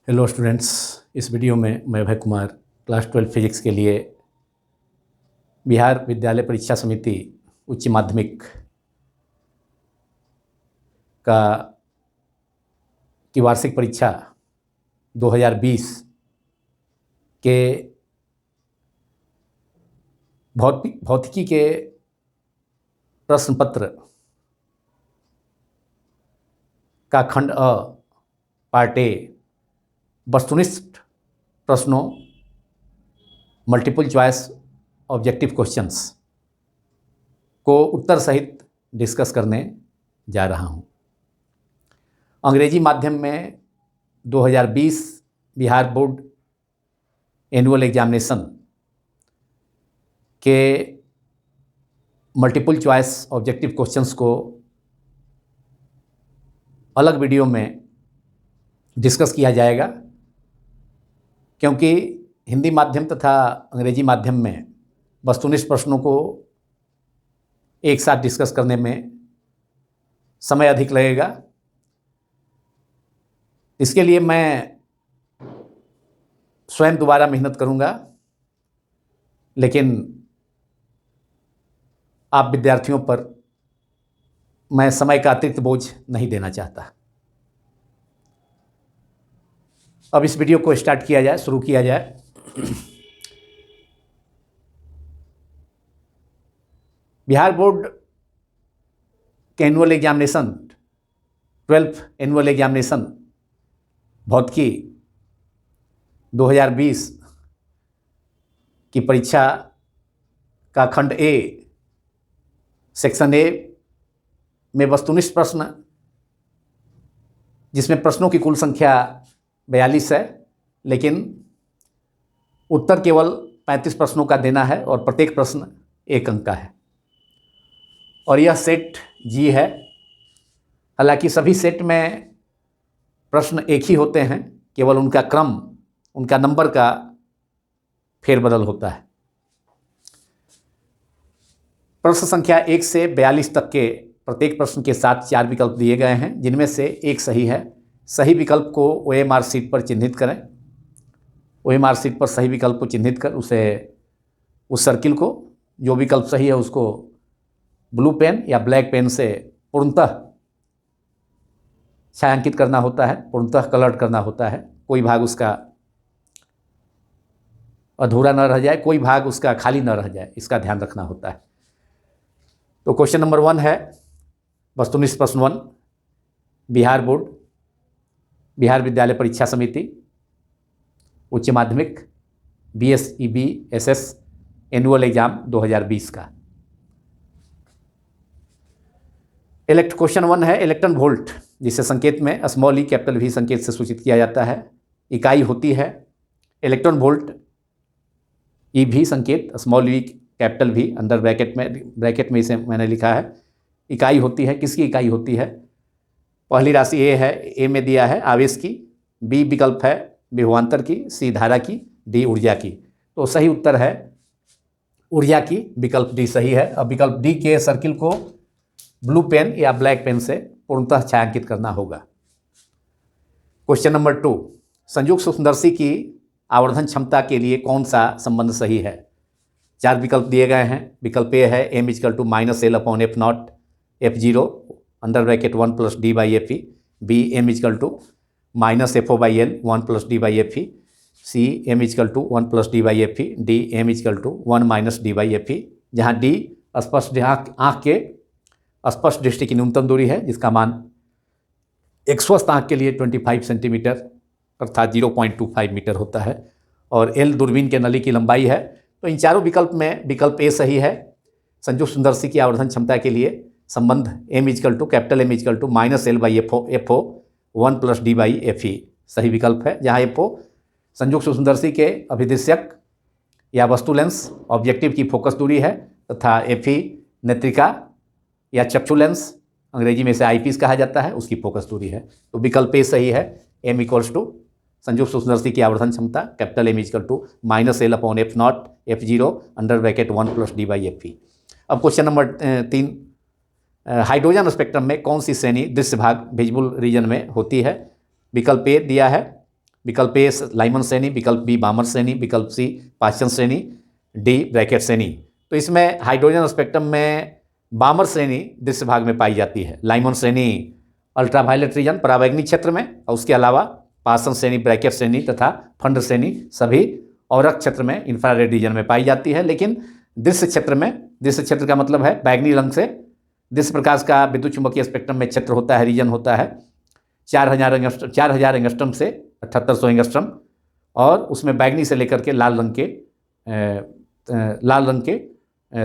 Hello students, इस video में मैं अभय कुमार क्लास 12 फिजिक्स के लिए बिहार विद्यालय परीक्षा समिति उच्च माध्यमिक का की वार्षिक परीक्षा 2020 के भौतिकी के प्रश्न पत्र का खंड अ पार्ट ए वस्तुनिष्ठ प्रश्नों मल्टीपल चॉइस ऑब्जेक्टिव क्वेश्चंस को उत्तर सहित डिस्कस करने जा रहा हूं। अंग्रेजी माध्यम में 2020 बिहार बोर्ड एनुअल एग्जामिनेशन के मल्टीपल चॉइस ऑब्जेक्टिव क्वेश्चंस को अलग वीडियो में डिस्कस किया जाएगा, क्योंकि हिंदी माध्यम तथा अंग्रेजी माध्यम में वस्तुनिष्ठ प्रश्नों को एक साथ डिस्कस करने में समय अधिक लगेगा। इसके लिए मैं स्वयं दोबारा मेहनत करूंगा, लेकिन आप विद्यार्थियों पर मैं समय का अतिरिक्त बोझ नहीं देना चाहता। अब इस वीडियो को स्टार्ट किया जाए, शुरू किया जाए। बिहार बोर्ड के annual examination 12th annual examination भौतिकी 2020 की परीक्षा का खंड ए सेक्शन ए में वस्तुनिष्ठ प्रश्न, जिसमें प्रश्नों की कुल संख्या 42 है, लेकिन उत्तर केवल 35 प्रश्नों का देना है और प्रत्येक प्रश्न 1 अंक का है। और यह सेट जी है। हालांकि सभी सेट में प्रश्न एक ही होते हैं, केवल उनका क्रम, उनका नंबर का फेरबदल होता है। प्रश्न संख्या 1 से 42 तक के प्रत्येक प्रश्न के साथ 4 विकल्प दिए गए हैं, जिनमें से एक सही है। सही विकल्प को OMR शीट पर चिन्हित करें। OMR शीट पर सही विकल्प को चिन्हित कर उस सर्किल को, जो विकल्प सही है उसको ब्लू पेन या ब्लैक पेन से पूर्णतः छायांकित करना होता है, पूर्णतः कलर्ड करना होता है। कोई भाग उसका अधूरा न रह जाए, कोई भाग उसका खाली न रह जाए, इसका ध्यान रखना होता है। तो क्वेश्चन नंबर 1 है वस्तुनिष्ठ प्रश्न 1, बिहार बोर्ड बिहार विद्यालय परीक्षा समिति उच्च माध्यमिक BSEB-SS एनुअल एग्जाम 2020 का। क्वेश्चन 1 है इलेक्ट्रॉन वोल्ट, जिसे संकेत में स्मॉल ई कैपिटल V संकेत से सूचित किया जाता है। इकाई होती है इलेक्ट्रॉन वोल्ट। EV संकेत small E capital V under bracket में इसे मैंने लिखा है। इकाई होती है, किसकी इकाई होती है? पहली राशि ए है, ए में दिया है आवेश की, बी विकल्प है विभवांतर की, सी धारा की, डी ऊर्जा की। तो सही उत्तर है ऊर्जा की, विकल्प डी सही है। अब विकल्प डी के सर्किल को ब्लू पेन या ब्लैक पेन से पूर्णतः छायांकित करना होगा। क्वेश्चन नंबर 2, संयुक्त सूक्ष्मदर्शी की आवर्धन क्षमता के लिए कौन सा संबंध सही है? 4 विकल्प दिए गए हैं। विकल्प ए है m -L/F0 F0 under bracket 1 + d/Fe, B m -F/L 1 + d/Fe, C m = 1 + d/Fe, D m = 1 - d/Fe, जहाँ डी स्पष्ट आँख के स्पष्ट दृष्टि की न्यूनतम दूरी है, जिसका मान एक स्वस्थ आँख के लिए 25 सेंटीमीटर अर्थात 0.25 मीटर होता है, और एल दूरबीन के नली की लंबाई है। तो इन चारों विकल्प में विकल्प ए सही है। संयुक्त सूक्ष्मदर्शी की आवर्धन क्षमता के लिए संबंध M = -L/F0 1 + d/Fe सही विकल्प है, जहाँ FO संयुक्त सूक्ष्मदर्शी के अभिदृश्यक या वस्तु लेंस ऑब्जेक्टिव की फोकस दूरी है, तथा Fe नेत्रिका या चक्षु लेंस, अंग्रेजी में इसे आईपीस कहा जाता है, उसकी फोकस दूरी है। तो विकल्प ए सही है। M = संयुक्त सूक्ष्मदर्शी की आवर्धन क्षमता M = -L/F0 F0 under bracket 1 + d/Fe। अब क्वेश्चन नंबर 3, हाइड्रोजन स्पेक्ट्रम में कौन सी श्रेणी दृश्य भाग विजिबल रीजन में होती है? विकल्प ए दिया है विकल्प ए लाइमन श्रेणी, विकल्प बी बामर श्रेणी, विकल्प सी पाश्चन श्रेणी, डी ब्रैकेट श्रेणी। तो इसमें हाइड्रोजन स्पेक्ट्रम में बामर श्रेणी दृश्य भाग में पाई जाती है, लाइमन श्रेणी अल्ट्रावायलेट रीजन पराबैंगनी क्षेत्र में, और उसके अलावा पाश्चन श्रेणी, ब्रैकेट श्रेणी तथा फंड श्रेणी सभी औरक क्षेत्र में इंफ्रारेड रीजन में पाई जाती है। लेकिन दृश्य क्षेत्र में, दृश्य क्षेत्र का मतलब है बैगनी रंग से दृश्य प्रकाश का विद्युत चुंबकीय स्पेक्ट्रम में क्षेत्र होता है, रीजन होता है 4000 एंगस्ट्रम से 7800 एंगस्ट्रम, और उसमें बैगनी से लेकर के लाल रंग के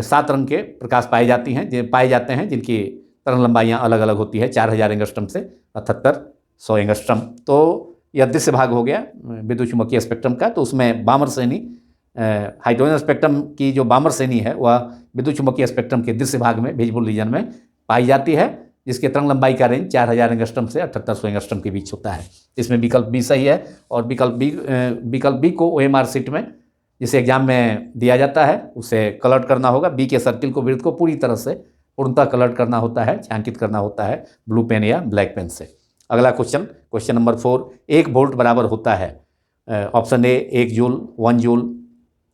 7 रंग के प्रकाश पाए जाते हैं जिनकी तरंग लंबाइयाँ अलग अलग होती है 4000 एंगस्ट्रम से 7800 एंगस्ट्रम। तो यह दृश्य भाग हो गया विद्युत चुंबकीय स्पेक्ट्रम का। तो उसमें बामर श्रेणी, हाइड्रोजन स्पेक्ट्रम की जो बामर श्रेणी है वह विद्युत चुंबकीय स्पेक्ट्रम के दृश्य भाग में विजिबल रीजन में पाई जाती है, जिसके तरंग लंबाई का रेंज 4000 एंगस्ट्रम से 7800 एंगस्ट्रम के बीच होता है। इसमें विकल्प बी सही है। और विकल्प बी को OMR शीट में जिसे एग्जाम में दिया जाता है उसे कलर करना होगा। बी के सर्किल को, वृत्त को पूरी तरह से पूर्णतः कलर करना होता है, छायांकित करना होता है ब्लू पेन या ब्लैक पेन से। अगला क्वेश्चन नंबर 4, 1 वोल्ट बराबर होता है option A 1 joule, 1 joule,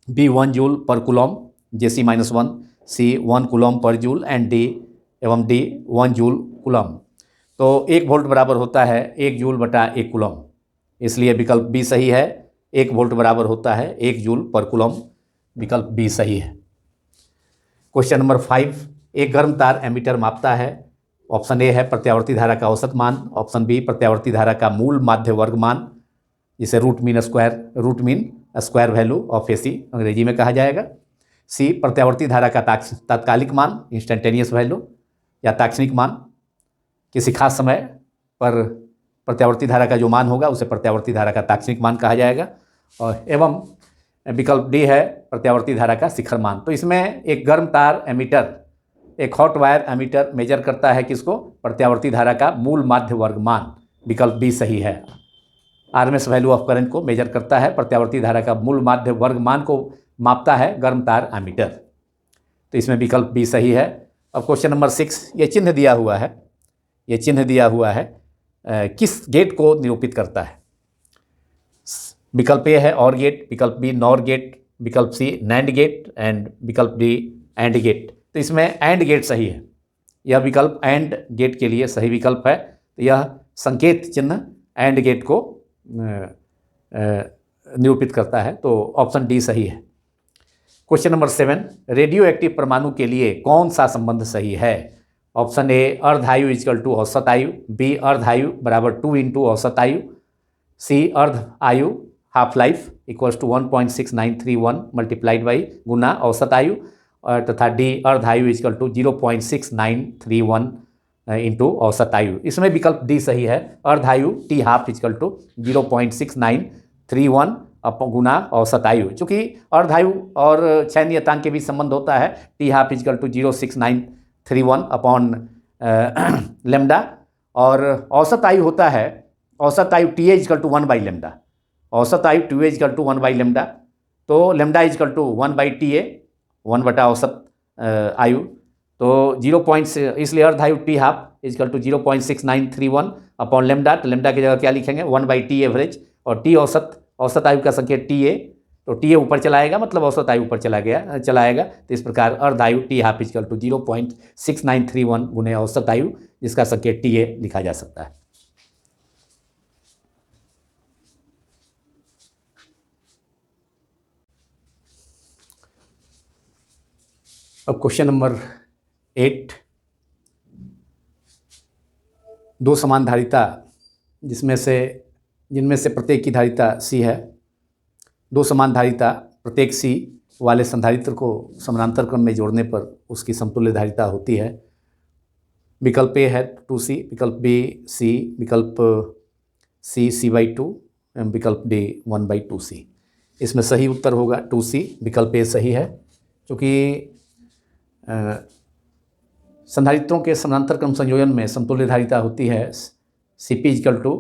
B 1 joule पर कूलम JC-1, सी 1 कूलम पर joule and D 1 joule coulomb. तो 1 वोल्ट बराबर होता है 1 जूल बटा 1 कूलम, इसलिए विकल्प बी सही है। 1 वोल्ट बराबर होता है 1 जूल पर कूलम, विकल्प बी सही है। क्वेश्चन नंबर 5, एक गर्म तार एमीटर मापता है। ऑप्शन ए है प्रत्यावर्ती धारा का औसत मान, ऑप्शन बी प्रत्यावर्ती धारा का मूल माध्य वर्ग मान, जिसे root mean square value of AC अंग्रेजी में कहा जाएगा। सी प्रत्यावर्ती धारा का तात्कालिक मान, इंस्टेंटेनियस वैल्यू या ताक्षणिक मान, किसी खास समय पर प्रत्यावर्ती धारा का जो मान होगा उसे प्रत्यावर्ती धारा का ताक्षणिक मान कहा जाएगा। और एवं विकल्प डी है प्रत्यावर्ती धारा का शिखर मान। तो इसमें एक गर्म तार एमीटर, एक हॉट वायर एमीटर मेजर करता है किसको, प्रत्यावर्ती धारा का मूल माध्य वर्ग मान, विकल्प बी सही है। RMS वैल्यू ऑफ करंट को मेजर करता है, प्रत्यावर्ती धारा का मूल माध्य वर्ग मान को मापता है गर्म तार एमीटर। तो इसमें विकल्प बी सही है। अब क्वेश्चन नंबर 6, ये चिन्ह दिया हुआ है किस गेट को निरूपित करता है। विकल्प ए है और गेट, विकल्प बी नॉर गेट, विकल्प सी नैंड गेट एंड विकल्प डी एंड गेट। तो इसमें एंड गेट सही है, यह विकल्प एंड गेट के लिए सही विकल्प है। तो यह संकेत चिन्ह एंड गेट को निरूपित करता है, तो ऑप्शन डी सही है। क्वेश्चन नंबर 7, रेडियो एक्टिव परमाणु के लिए कौन सा संबंध सही है। ऑप्शन ए अर्ध आयु इक्वल टू औसत आयु, बी अर्ध आयु बराबर 2 इंटू औसत आयु, सी अर्ध आयु half life equals to 1.6931 multiplied by गुना औसत आयु, और तथा डी अर्ध आयु इक्वल टू 0.6931 इंटू औसत आयु। इसमें विकल्प डी सही है, अर्ध आयु टी हाफ इक्वल टू 0.6931 गुना औसत आयु। चूँकि अर्ध आयु और क्षय नियतांक के बीच संबंध होता है, T half equal to 0.6931 upon lambda, और औसत आयु होता है, औसत आयु T equal to 1 by lambda, औसत आयु T equal to 1 by lambda. तो lambda equal to 1 by TA, 1 बटा औसत आयु। तो 0. इसलिए अर्ध आयु T half equal to 0.6931 upon lambda. तो लेमडा की जगह क्या लिखेंगे, 1 बाई टी एवरेज, और टी औसत आयु का संकेत TA, तो TA ऊपर चला आएगा, मतलब औसत आयु ऊपर चला आएगा। तो इस प्रकार अर्ध आयु टी हाफ इक्वल टू 0.6931 गुने औसत आयु, जिसका संकेत TA लिखा जा सकता है। अब क्वेश्चन नंबर 8, 2 समान धारिता जिनमें से प्रत्येक की धारिता C है, 2 समान धारिता प्रत्येक C वाले संधारित्र को समानांतर क्रम में जोड़ने पर उसकी समतुल्य धारिता होती है। विकल्प ए है 2C, विकल्प बी C, विकल्प C C/2 एवं विकल्प डी 1/2C। इसमें सही उत्तर होगा 2C, विकल्प ए सही है, क्योंकि संधारित्रों के समानांतर क्रम संयोजन में समतुल्य धारिता होती है CP equal to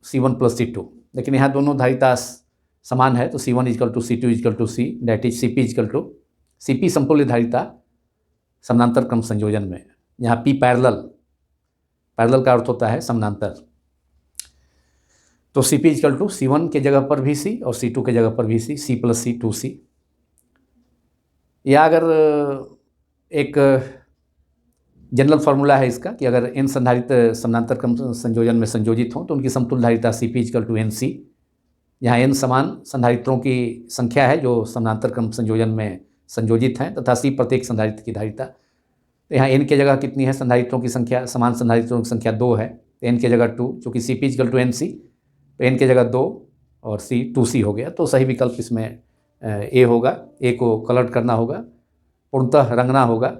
C1 plus C2, लेकिन यहाँ दोनों धारिता समान है, तो C1 equal to C2 equal to C, that is CP equal to CP समतुल्य धारिता समानांतर क्रम संयोजन में। यहाँ P पैरेलल का अर्थ होता है समानांतर। तो Cp इजकल टू C1 के जगह पर भी C और C2 के जगह पर भी C, C plus C 2C। या अगर एक जनरल फार्मूला है इसका कि अगर n संधारित्र समानांतर क्रम संयोजन में संयोजित हों तो उनकी समतुल्य धारिता Cp इजकल टू Nc, यहाँ n समान संधारित्रों की संख्या है जो समानांतर क्रम संयोजन में संयोजित हैं तथा C प्रत्येक संधारित्र की धारिता। तो यहाँ n की जगह कितनी है संधारित्रों की संख्या, समान संधारित्रों की संख्या 2 है, तो n की जगह 2, चूँकि Cp इजकल टू Nc तो n की जगह 2 और C 2C हो गया। तो सही विकल्प इसमें A होगा। A को कलर करना होगा, पूर्णतः रंगना होगा,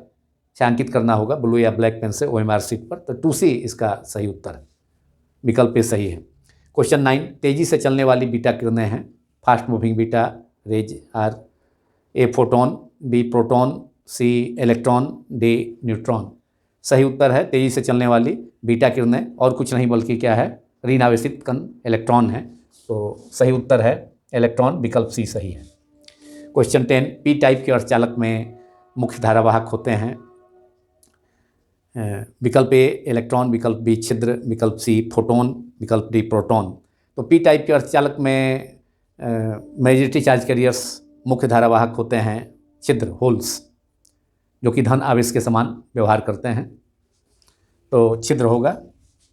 छायांकित करना होगा ब्लू या ब्लैक पेन से OMR शीट पर। तो 2C इसका सही उत्तर है, विकल्प ए सही है। क्वेश्चन 9, तेजी से चलने वाली बीटा किरणें हैं। Fast moving beta rays are A photon, B proton, C electron, D neutron. सही उत्तर है तेजी से चलने वाली बीटा किरणें, और कुछ नहीं बल्कि क्या है, ऋण आवेशित कण इलेक्ट्रॉन है। तो सही उत्तर है इलेक्ट्रॉन, विकल्प सी सही है। क्वेश्चन 10, पी टाइप के अर्धचालक में मुख्य धारावाहक होते हैं। विकल्प ए इलेक्ट्रॉन, विकल्प बी छिद्र, विकल्प सी फोटोन, विकल्प डी प्रोटॉन। तो पी टाइप के अर्धचालक में मेजॉरिटी चार्ज कैरियर्स मुख्य धारावाहक होते हैं छिद्र, होल्स, जो कि धन आवेश के समान व्यवहार करते हैं। तो छिद्र होगा,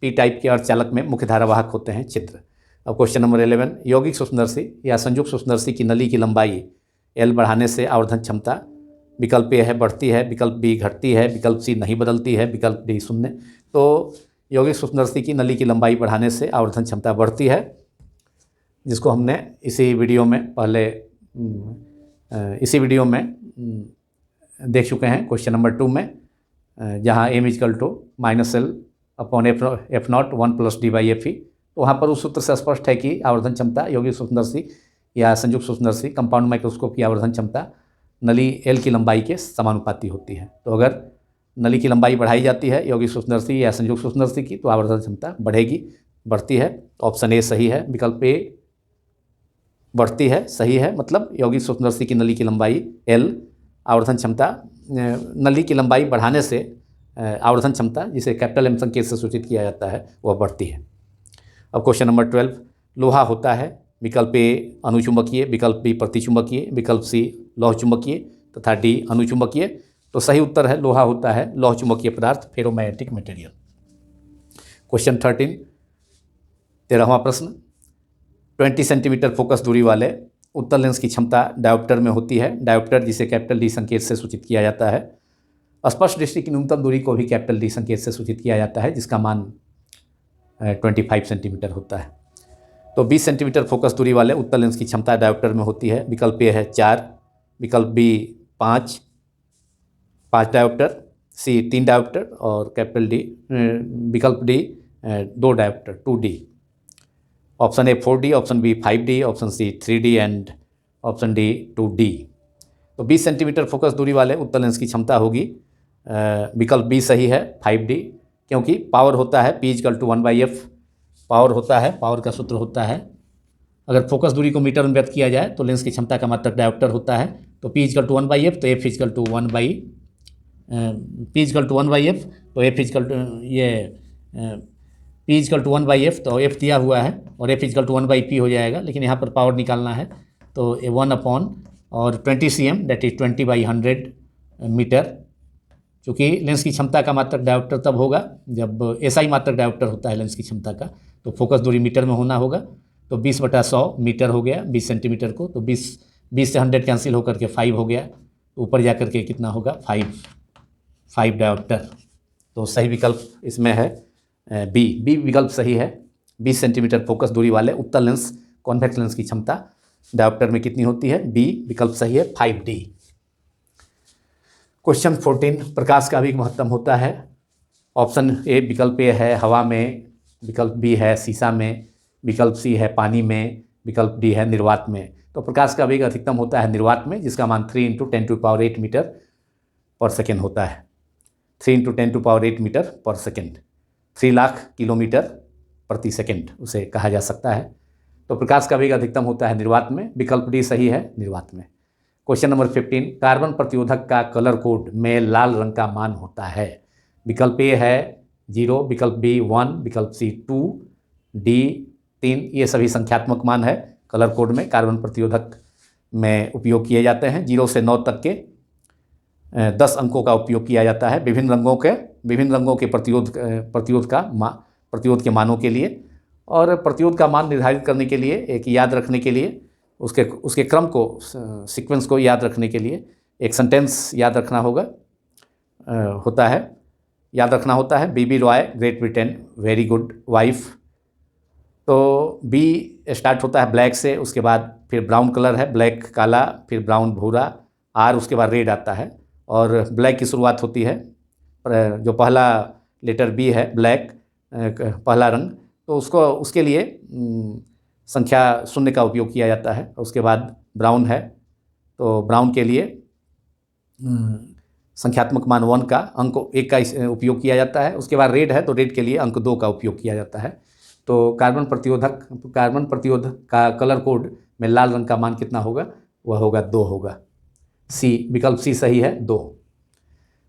पी टाइप के अर्धचालक में मुख्य धारावाहक होते हैं छिद्र। अब क्वेश्चन नंबर 11, यौगिक सूक्ष्मदर्शी या संयुक्त सूक्ष्मदर्शी की नली की लंबाई L बढ़ाने से आवर्धन क्षमता। विकल्प ए है बढ़ती है, विकल्प बी घटती है, विकल्प सी नहीं बदलती है, विकल्प डी शून्य। तो यौगिक सूक्ष्मदर्शी की नली की लंबाई बढ़ाने से आवर्धन क्षमता बढ़ती है, जिसको हमने इसी वीडियो में देख चुके हैं क्वेश्चन नंबर 2 में, जहाँ m is equal to -L upon F naught 1 plus डी/Fe। तो वहाँ पर उस सूत्र से स्पष्ट है कि आवर्धन क्षमता यौगिक सूक्ष्मदर्शी या संयुक्त सूक्ष्मदर्शी कंपाउंड माइक्रोस्कोप की आवर्धन क्षमता नली L की लंबाई के समानुपाती होती है। तो अगर नली की लंबाई बढ़ाई जाती है यौगिक सूक्ष्मदर्शी या संयुक्त सूक्ष्मदर्शी की, तो आवर्धन क्षमता बढ़ेगी, बढ़ती है। ऑप्शन ए सही है, विकल्प ए बढ़ती है सही है। मतलब यौगिक सूक्ष्मदर्शी की नली की लंबाई L, आवर्धन क्षमता नली की लंबाई बढ़ाने से आवर्धन क्षमता, जिसे कैपिटल M संकेत से सूचित किया जाता है, वह बढ़ती है। अब क्वेश्चन नंबर 12, लोहा होता है। विकल्प ए अनुचुंबकीय, विकल्प बी प्रतिचुंबकीय, विकल्प सी लौह चुंबकीय तथा डी अनुचुंबकीय। तो सही उत्तर है लोहा होता है लौह चुंबकीय पदार्थ, फेरोमैग्नेटिक मटेरियल। क्वेश्चन 13, 13वां प्रश्न, 20 सेंटीमीटर फोकस दूरी वाले उत्तल लेंस की क्षमता डायोप्टर में होती है। डायोप्टर, जिसे कैपिटल डी संकेत से सूचित किया जाता है। स्पष्ट दृष्टि की न्यूनतम दूरी को भी कैपिटल डी संकेत से सूचित किया जाता है, जिसका मान 25 सेंटीमीटर होता है। तो 20 सेंटीमीटर फोकस दूरी वाले उत्तल लेंस की क्षमता डायोप्टर में होती है। विकल्प ए है 4, विकल्प बी 5 डायोप्टर, सी 3 डायोप्टर और कैपिटल डी विकल्प D 2 dioptre 2D। Option A 4D, option B 5D, option C 3D and option D 2D। तो 20 सेंटीमीटर फोकस दूरी वाले उत्तल लेंस की क्षमता होगी, विकल्प बी सही है 5D, क्योंकि पावर होता है P equal to 1/F। Power होता है, पावर का सूत्र होता है, अगर फोकस दूरी को मीटर में व्यक्त किया जाए तो लेंस की क्षमता का मात्रक डायोप्टर होता है। तो P इजकल टू 1/F, तो F इजकल टू 1/F, तो F equal to P equal to 1/F, तो F दिया हुआ है और F इजकल टू 1/P हो जाएगा, लेकिन यहाँ पर पावर निकालना है तो 1 अपॉन और 20 cm दैट इज 20/100 मीटर। चूँकि लेंस की क्षमता का मात्रक डायोप्टर तब होगा जब SI मात्रक डायोप्टर होता है लेंस की क्षमता का, तो फोकस दूरी मीटर में होना होगा। तो 20/100 मीटर हो गया 20 सेंटीमीटर को, तो 20 से 100 कैंसिल होकर के 5 हो गया, तो ऊपर जा कर के कितना होगा 5 डायोप्टर। तो सही विकल्प इसमें है बी विकल्प सही है। 20 सेंटीमीटर फोकस दूरी वाले उत्तल लेंस कॉन्वेक्स लेंस की क्षमता डायोप्टर में कितनी होती है, बी विकल्प सही है 5D। क्वेश्चन 14, प्रकाश का भी महत्तम होता है। ऑप्शन ए विकल्प ए है हवा में, विकल्प बी है शीशा में, विकल्प सी है पानी में, विकल्प डी है निर्वात में। तो प्रकाश का वेग अधिकतम होता है निर्वात में, जिसका मान 3 × 10⁸ मीटर पर सेकेंड होता है। 3 × 10⁸ मीटर पर सेकेंड, 3 लाख किलोमीटर प्रति सेकेंड उसे कहा जा सकता है। तो प्रकाश का वेग अधिकतम होता है निर्वात में, विकल्प डी सही है निर्वात में। क्वेश्चन नंबर 15, कार्बन प्रतिरोधक का कलर कोड में लाल रंग का मान होता है। विकल्प ए है 0, विकल्प बी 1, विकल्प सी 2, डी 3 ये सभी संख्यात्मक मान है, कलर कोड में कार्बन प्रतिरोधक में उपयोग किए जाते हैं। 0 से 9 तक के 10 अंकों का उपयोग किया जाता है विभिन्न रंगों के प्रतिरोध के मानों के लिए। और प्रतिरोध का मान निर्धारित करने के लिए, एक याद रखने के लिए, उसके क्रम को, सीक्वेंस को याद रखने के लिए एक सेंटेंस याद रखना होता है। BB Roy, Great Britain, very good wife. तो बी स्टार्ट होता है ब्लैक से, उसके बाद फिर ब्राउन कलर है, ब्लैक काला, फिर ब्राउन भूरा, आर उसके बाद रेड आता है। और ब्लैक की शुरुआत होती है, जो पहला लेटर बी है, ब्लैक पहला रंग, तो उसके लिए संख्या 0 का उपयोग किया जाता है। उसके बाद ब्राउन है, तो ब्राउन के लिए संख्यात्मक मान 1 का, अंक 1 का उपयोग किया जाता है। उसके बाद रेड है, तो रेड के लिए अंक 2 का उपयोग किया जाता है। तो कार्बन प्रतिरोध का कलर कोड में लाल रंग का मान कितना होगा? वह होगा 2 होगा। विकल्प सी सही है, 2।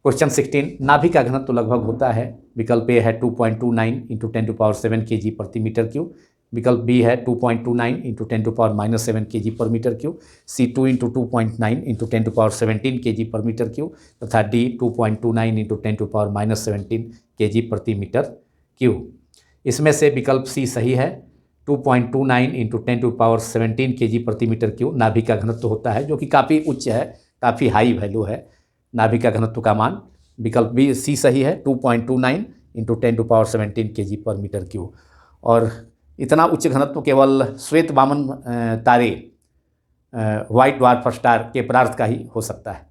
क्वेश्चन 16, नाभिक का घनत्व लगभग होता है। विकल्प ए है 2.29 × 10⁻7 kg प्रति मीटर क्यूब। विकल्प बी है 2.29 × 10⁻7 kg पर मीटर क्यूब। सी 2 × 2.9 × 10⁻17 kg पर मीटर क्यूब, तथा डी 2.29 × 10⁻17 kg प्रति मीटर क्यूब। इसमें से विकल्प सी सही है। 2.29 × 10⁻17 kg प्रति मीटर क्यूब नाभिक का घनत्व होता है, जो कि काफ़ी उच्च है, काफ़ी हाई वैल्यू है नाभिक का घनत्व का मान। विकल्प बी सी सही है, 2.29 × 10⁻17 kg पर मीटर क्यूब। और इतना उच्च घनत्व केवल श्वेत वामन तारे, व्हाइट ड्वार्फ स्टार के पदार्थ का ही हो सकता है।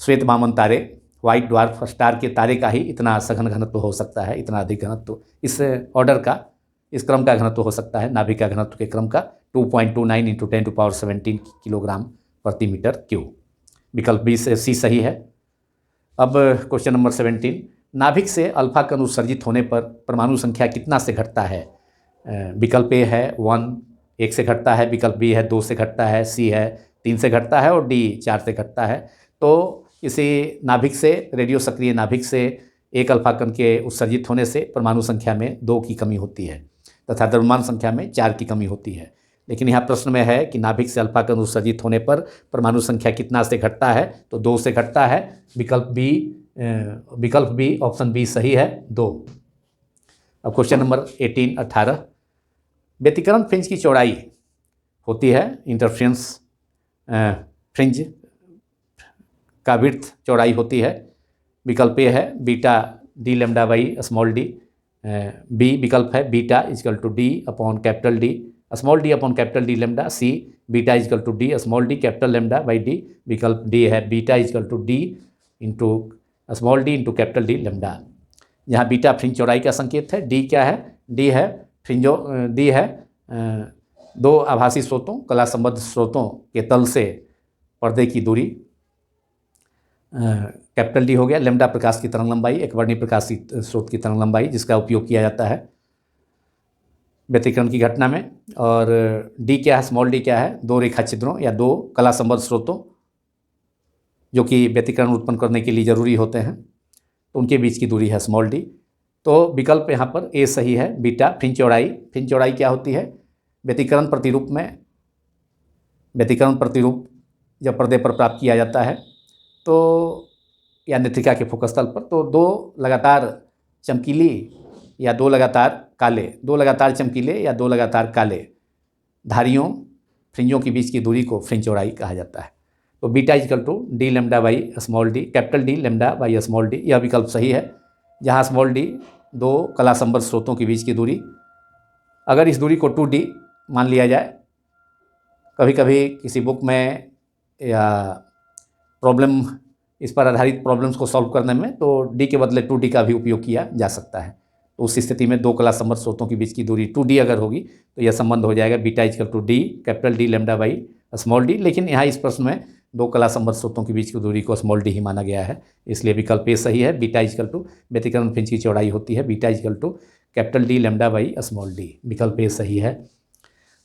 श्वेत वामन तारे, व्हाइट ड्वार्फ स्टार के तारे का ही इतना सघन घनत्व हो सकता है, इतना अधिक घनत्व, इस ऑर्डर का, इस क्रम का घनत्व हो सकता है, नाभिक का घनत्व के क्रम का 2.29 × 10⁻17 किलोग्राम प्रति मीटर क्यूब। विकल्प बी से सी सही है। अब क्वेश्चन नंबर 17, नाभिक से अल्फा कण उत्सर्जित होने पर परमाणु संख्या कितना से घटता है? विकल्प ए है 1 से घटता है, विकल्प बी है 2 से घटता है, सी है 3 से घटता है और डी 4 से घटता है। तो इसी नाभिक से, रेडियो सक्रिय नाभिक से एक अल्फा कण के उत्सर्जित होने से परमाणु संख्या में 2 की कमी होती है तथा द्रव्यमान संख्या में 4 की कमी होती है। लेकिन यहाँ प्रश्न में है कि नाभिक से अल्फा कण उत्सर्जित होने पर परमाणु संख्या कितना से घटता है? तो 2 से घटता है। विकल्प बी ऑप्शन बी सही है, 2। अब क्वेश्चन नंबर 18 व्यतिकरण फ्रिंज की चौड़ाई होती है, इंटरफ्रेंस फ्रिंज का विड्थ चौड़ाई होती है। विकल्प ए है beta D lambda by small D. B विकल्प है beta equal to D upon capital D, small D upon capital D lambda. C beta equal to D small D capital lambda by D. विकल्प D है beta equal to D into small D into capital D lambda. यहाँ beta fringe चौड़ाई का संकेत है। D क्या है? D है 2 आभासी स्रोतों, कला संबद्ध स्रोतों के तल से पर्दे की दूरी, कैपिटल डी हो गया। लैम्डा प्रकाश की तरंग लंबाई, एक वर्णीय प्रकाश स्रोत की तरंग लंबाई जिसका उपयोग किया जाता है व्यतिकरण की घटना में। और डी क्या है? स्मॉल डी क्या है? 2 रेखा छिद्रों या 2 कला संबद्ध स्रोतों जो कि व्यतिकरण उत्पन्न करने के लिए जरूरी होते हैं, तो उनके बीच की दूरी है स्मॉल डी। तो विकल्प यहाँ पर ए सही है, बीटा फ्रिंज चौड़ाई। फ्रिंज चौड़ाई क्या होती है? व्यतिकरण प्रतिरूप जब पर्दे पर प्राप्त किया जाता है तो, या नेत्रिका के फोकस तल पर, तो 2 लगातार चमकीले या 2 लगातार काले धारियों, फ्रिंजों के बीच की दूरी को फ्रिंज चौड़ाई कहा जाता है। तो beta equal to D lambda by small D, capital D lambda by small D, यह विकल्प सही है। जहाँ स्मॉल डी 2 कला संबद्ध स्रोतों के बीच की दूरी, अगर इस दूरी को 2D मान लिया जाए, कभी कभी किसी बुक में या प्रॉब्लम, इस पर आधारित प्रॉब्लम्स को सॉल्व करने में, तो डी के बदले 2D का भी उपयोग किया जा सकता है। तो उस स्थिति में 2 कला संबद्ध स्रोतों के बीच की दूरी 2D अगर होगी तो यह संबंध हो जाएगा beta equal to D capital D lambda by small D. लेकिन यहाँ इस प्रश्न में 2 कला संबद्ध स्रोतों के बीच की दूरी को स्मॉल डी ही माना गया है, इसलिए विकल्प ए सही है। बीटा इजकल टू व्यतिकरण फ्रिंज की चौड़ाई होती है beta equal to capital D lambda by small D. विकल्प ए सही है।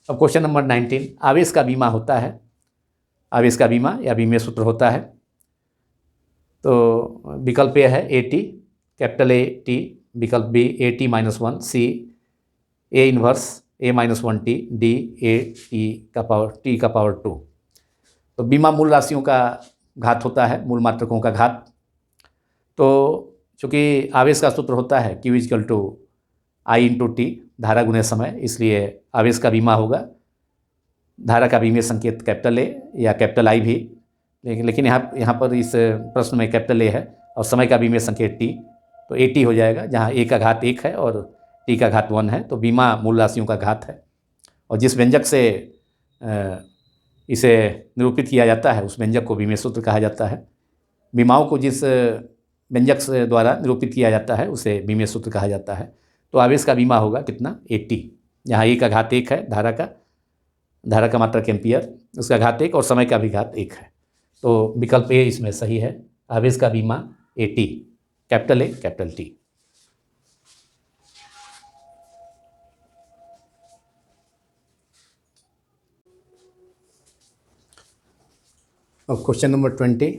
अब क्वेश्चन नंबर 19, आवेश का बीमा होता है। आवेश का बीमा या बीमे सूत्र होता है। तो विकल्प ए है AT, कैपिटल A T। विकल्प B AT-1, C A inverse a-1t d a t का पावर 2। तो बीमा मूल राशियों का घात होता है, मूल मात्रकों का घात। तो चूँकि आवेश का सूत्र होता है Q = I/T, धारा गुने समय, इसलिए आवेश का बीमा होगा। धारा का बीमीय संकेत कैपिटल A या कैपिटल I भी, लेकिन यहाँ पर इस प्रश्न में कैपिटल A है और समय का बीमीय संकेत T, तो AT हो जाएगा, जहाँ A का घात 1 है और T का घात 1 है। तो बीमा मूल राशियों का घात है और जिस व्यंजक से इसे निरूपित किया जाता है उस व्यंजक को बीमीय सूत्र कहा जाता है। बीमाओं को जिस व्यंजक से द्वारा निरूपित किया जाता है उसे बीमीय सूत्र कहा जाता है। तो आवेश का बीमा होगा कितना, AT, जहाँ A का घात 1 है, धारा का मात्रक एम्पियर, उसका घात 1 और समय का भी घात 1 है। तो विकल्प A इसमें सही है। आवेश का बीमा AT, capital A capital T। अब क्वेश्चन नंबर 20,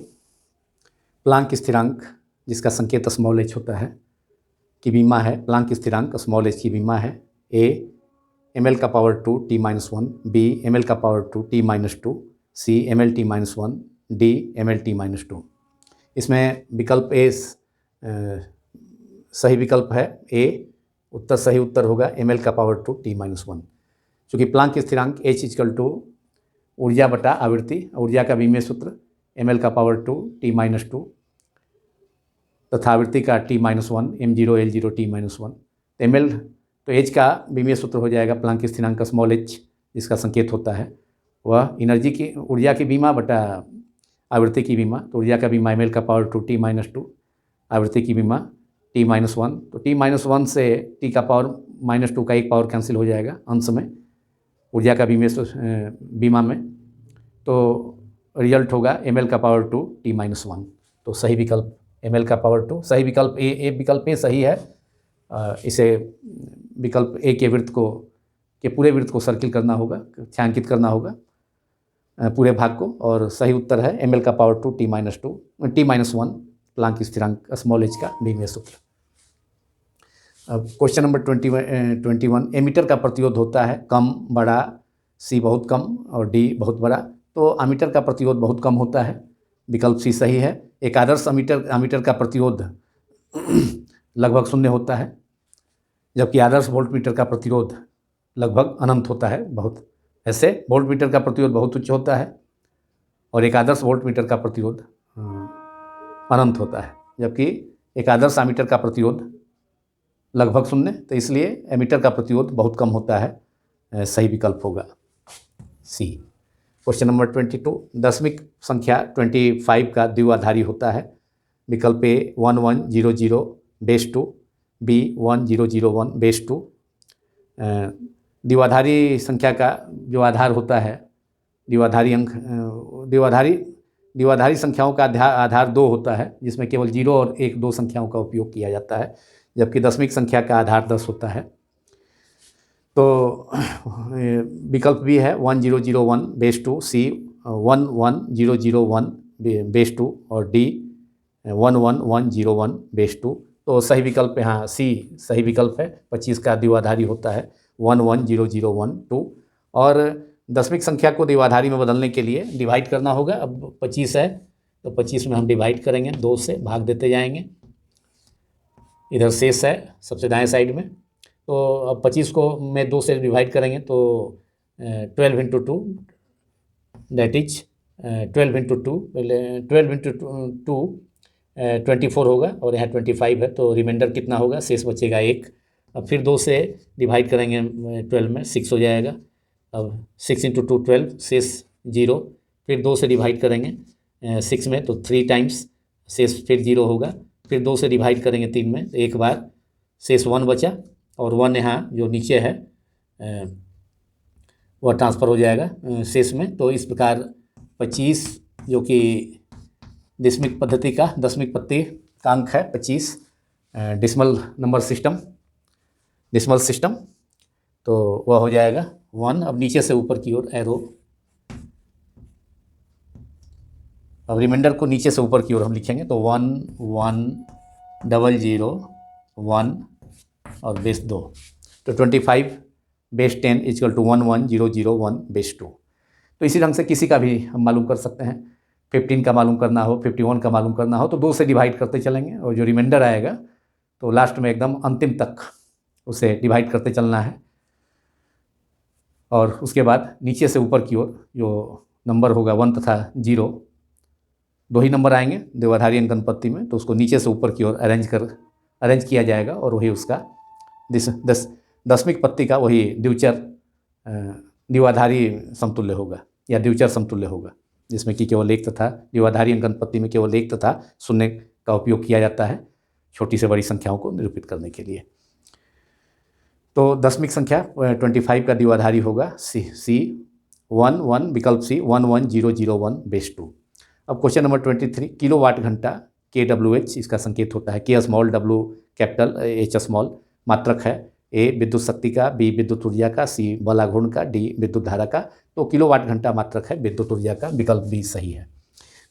प्लांक स्थिरांक जिसका संकेत स्मॉल h होता है की बीमा है। प्लांक स्थिरांक स्मॉल h की बीमा है A ml का पावर 2 t-1, B ml का power 2 t-2, C ml t-1, D ml t-2। इसमें विकल्प A सही विकल्प है। A उत्तर सही उत्तर होगा ml का पावर 2 t-1। चूँकि प्लांक स्थिरांक H = ऊर्जा बटा आवृत्ति, ऊर्जा का विमीय सूत्र ml का पावर 2 t-2 तथा आवृत्ति का t-1 m0 l0 t-1। ml तो H का विमीय सूत्र हो जाएगा प्लांक स्थिरांक स्मॉल h, जिसका संकेत होता है वह एनर्जी की, ऊर्जा की बीमा बटा आवृत्ति की बीमा। तो ऊर्जा का बीमा ml का पावर 2 t-2, आवृत्ति की बीमा t-1। तो t-1 से t का पावर -2 का एक पावर कैंसिल हो जाएगा अंश में ऊर्जा का बीमा में। तो रिजल्ट होगा ml का पावर 2 t-1। तो सही विकल्प ml का पावर 2, सही विकल्प A विकल्प A सही है। इसे विकल्प A के पूरे वृत्त को सर्किल करना होगा, छायांकित करना होगा पूरे भाग को, और सही उत्तर है ml का पावर 2 t-1 प्लांक स्थिरांक स्मॉल h का विमीय सूत्र। अब क्वेश्चन नंबर 21, एमीटर का प्रतिरोध होता है कम, बड़ा, C बहुत कम और D बहुत बड़ा। तो अमीटर का प्रतिरोध बहुत कम होता है, विकल्प C सही है। एक आदर्श अमीटर का प्रतिरोध लगभग 0 होता है, जबकि आदर्श वोल्टमीटर का प्रतिरोध लगभग अनंत होता है। बहुत ऐसे वोल्टमीटर का प्रतिरोध बहुत उच्च होता है और एक आदर्श वोल्टमीटर का प्रतिरोध अनंत होता है, जबकि एक आदर्श अमीटर का प्रतिरोध लगभग 0। तो इसलिए एमीटर का प्रतिरोध बहुत कम होता है, सही विकल्प होगा C। क्वेश्चन नंबर 22, दशमिक संख्या 25 का द्विआधारी होता है। विकल्प A 1100 B 1001 2। द्विआधारी संख्या का जो आधार होता है, द्विआधारी संख्याओं का आधार 2 होता है, जिसमें केवल 0 और 1 2 संख्याओं का उपयोग किया जाता है, जबकि दशमिक संख्या का आधार 10 होता है। तो विकल्प भी है 1001 2, C 11001 2 और D 11101 2। तो सही विकल्प यहाँ C सही विकल्प है। 25 का द्विआधारी होता है 11001 2। और दशमिक संख्या को द्विआधारी में बदलने के लिए डिवाइड करना होगा। अब 25 है तो 25 में हम डिवाइड करेंगे, 2 से भाग देते जाएंगे। इधर शेष है सबसे दाएं साइड में, तो अब 25 को मैं 2 से डिवाइड करेंगे तो 12 × 2 दैट इज 12 × 2 24 होगा और यहाँ 25 है, तो रिमाइंडर कितना होगा, शेष बचेगा 1। अब फिर 2 से डिवाइड करेंगे 12 में, 6 हो जाएगा। अब 6 × 2 12, शेष 0। फिर 2 से डिवाइड करेंगे 6 में तो 3 टाइम्स, शेष फिर 0 होगा। फिर 2 से डिवाइड करेंगे 3 में तो एक बार, शेष 1 बचा और 1 यहाँ जो नीचे है वह ट्रांसफ़र हो जाएगा शेष में। तो इस प्रकार 25 जो कि दशमिक पद्धति का दशमिक पत्ती का अंक है 25, डेसिमल सिस्टम, तो वह हो जाएगा 1। अब नीचे से ऊपर की ओर एरो, अब रिमाइंडर को नीचे से ऊपर की ओर हम लिखेंगे तो 1 1 0 0 1 और बेस 2। तो 25 बेस 10 इक्वल टू 11001 बेस 2। तो इसी ढंग से किसी का भी हम मालूम कर सकते हैं। 15 का मालूम करना हो, 51 का मालूम करना हो तो 2 से डिवाइड करते चलेंगे और जो रिमाइंडर आएगा तो लास्ट में एकदम अंतिम तक उसे डिवाइड करते चलना है। और उसके बाद नीचे से ऊपर की ओर जो नंबर होगा 1 तथा 0, 2 ही नंबर आएंगे द्विआधारी अंकन पत्ती में, तो उसको नीचे से ऊपर की ओर अरेंज किया जाएगा और वही उसका दसवीं पत्ती का वही द्विआधारी समतुल्य होगा या द्विचर समतुल्य होगा, जिसमें कि केवल एक तथा द्विआधारी अंकन पत्ती में केवल एक तथा शून्य का उपयोग किया जाता है छोटी से बड़ी संख्याओं को निरूपित करने के लिए। तो दशमिक संख्या 25 का द्विआधारी होगा सी 11 विकल्प सी 11001 बेस 2। अब क्वेश्चन नंबर 23, किलोवाट घंटा KWH इसका संकेत होता है। K small W capital H small मात्रक है। A विद्युत शक्ति का, B विद्युत ऊर्जा का, C बल आघूर्ण का, D विद्युत धारा का। तो किलोवाट घंटा मात्रक है विद्युत ऊर्जा का, विकल्प B सही है।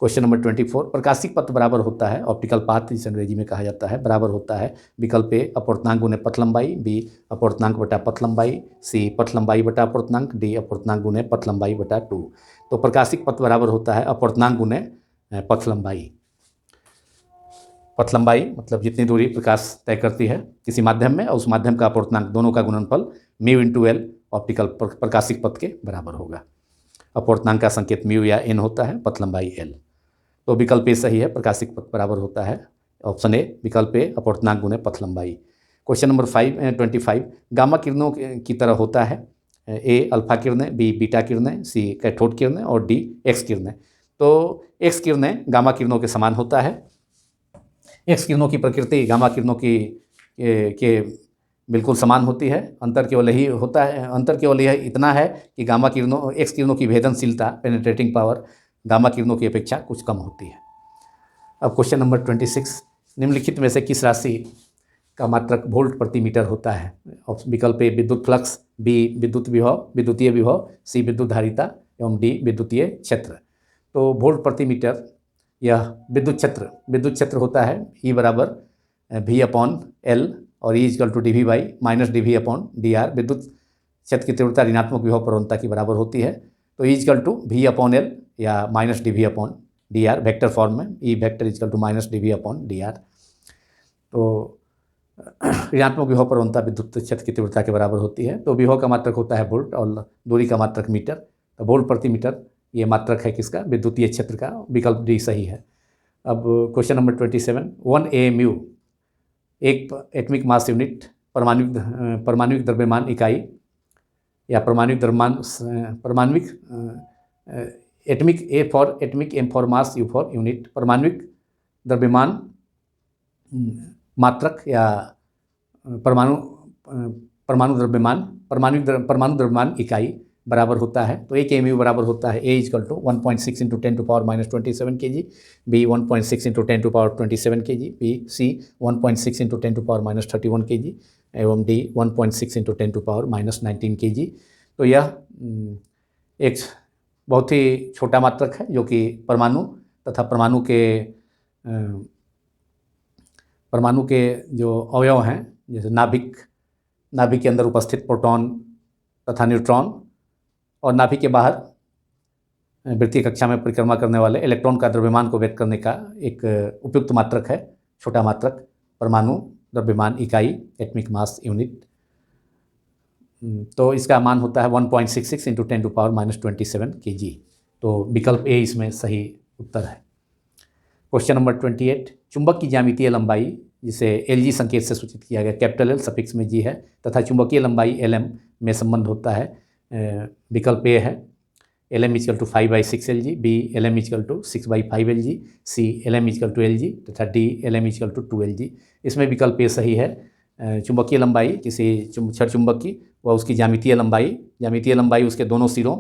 क्वेश्चन नंबर 24, प्रकाशिक पथ बराबर होता है, ऑप्टिकल पाथ इसे अंग्रेजी में कहा जाता है, बराबर होता है विकल्प A अपवर्तनांक गुने पथ लंबाई, B अपवर्तनांक बटा पथ लंबाई, C पथ लंबाई बटा अपवर्तनांक, D अपवर्तनांक गुने पथ लंबाई बटा 2। तो प्रकाशिक पथ बराबर होता है अपवर्तनांक गुने पथ लंबाई। पथ लंबाई मतलब जितनी दूरी प्रकाश तय करती है किसी माध्यम में और उस माध्यम का अपवर्तनांक, दोनों का गुणनफल म्यू इंटू एल ऑप्टिकल प्रकाशिक पथ के बराबर होगा। अपवर्तनांक का संकेत म्यू या एन होता है, पथ लंबाई एल। तो विकल्प ए सही है, प्रकाशिक पथ बराबर होता है ऑप्शन ए विकल्प ए अपवर्तनांक गुने पथ लंबाई। क्वेश्चन नंबर 25, गामा किरणों की तरह होता है। ए अल्फा किरणें, बी बीटा किरणें, सी कैथोड किरणें और डी एक्स किरणें। तो एक्स किरणें गामा किरणों के समान होता है। एक्स किरणों की प्रकृति गामा किरणों की के बिल्कुल समान होती है। अंतर केवल यही होता है, अंतर केवल यह इतना है कि गामा किरणों एक्स किरणों की भेदनशीलता पेनिट्रेटिंग पावर गामा किरणों की अपेक्षा कुछ कम होती है। अब क्वेश्चन नंबर 26, निम्नलिखित में से किस राशि का मात्रक वोल्ट प्रति मीटर होता है? विकल्प ए विद्युत फ्लक्स, बी विद्युत विभव विद्युतीय विभव, सी विद्युत धारिता एवं डी विद्युतीय क्षेत्र। तो वोल्ट प्रति मीटर यह विद्युत क्षेत्र होता है। ई बराबर V अपॉन एल और E equal to DV by minus DV upon DR। विद्युत क्षेत्र की तीव्रता ऋणात्मक विभव प्रवणता की बराबर होती है। तो E equal to V upon L या minus DV upon DR vector form में, E vector equal to minus DV upon DR। तो ऋणात्मक विभव प्रवणता विद्युत क्षेत्र की तीव्रता के बराबर होती है। तो विभव का मात्रक होता है वोल्ट और दूरी का मात्रक मीटर। तो वोल्ट प्रति मीटर ये मात्रक है किसका? विद्युतीय क्षेत्र का, विकल्प डी सही है। अब क्वेश्चन नंबर 27, 1 AMU एक एटमिक मास यूनिट परमाणुविक द्रव्यमान इकाई या परमाणुविक atomic A for atomic, M for mass, U for unit. परमाणुविक द्रव्यमान मात्रक या परमाणु द्रव्यमान इकाई बराबर होता है। तो 1 AMU बराबर होता है A equal to 1.6 into 10 to power minus 27 kg, B 1.6 into 10 to power 27 kg, B C 1.6 into 10 to power minus 31 kg एवं D 1.6 into 10 to power minus 19 kg। तो यह एक बहुत ही छोटा मात्रक है जो कि परमाणु तथा परमाणु के जो अवयव हैं, जैसे नाभिक के अंदर उपस्थित प्रोटॉन तथा न्यूट्रॉन और नाभिक के बाहर वृत्तीय कक्षा में परिक्रमा करने वाले इलेक्ट्रॉन का द्रव्यमान को व्यक्त करने का एक उपयुक्त मात्रक है छोटा मात्रक परमाणु द्रव्यमान इकाई, एटमिक मास यूनिट। तो इसका मान होता है 1.66 into 10 to power minus 27 kg। तो विकल्प ए इसमें सही उत्तर है। क्वेश्चन नंबर 28, चुंबक की ज्यामितीय लंबाई जिसे LG संकेत से सूचित किया गया, कैपिटल L सफिक्स में G है तथा चुंबकीय लंबाई LM में संबंध होता है। विकल्प ए है LM equal to 5/6 LG, B LM equal to 6/5 LG, C LM equal to LG तथा D LM equal to 2 LG। इसमें विकल्प ए सही है। चुंबकीय लंबाई किसी छड़ चुंबक की व उसकी ज्यामितीय लंबाई उसके दोनों सिरों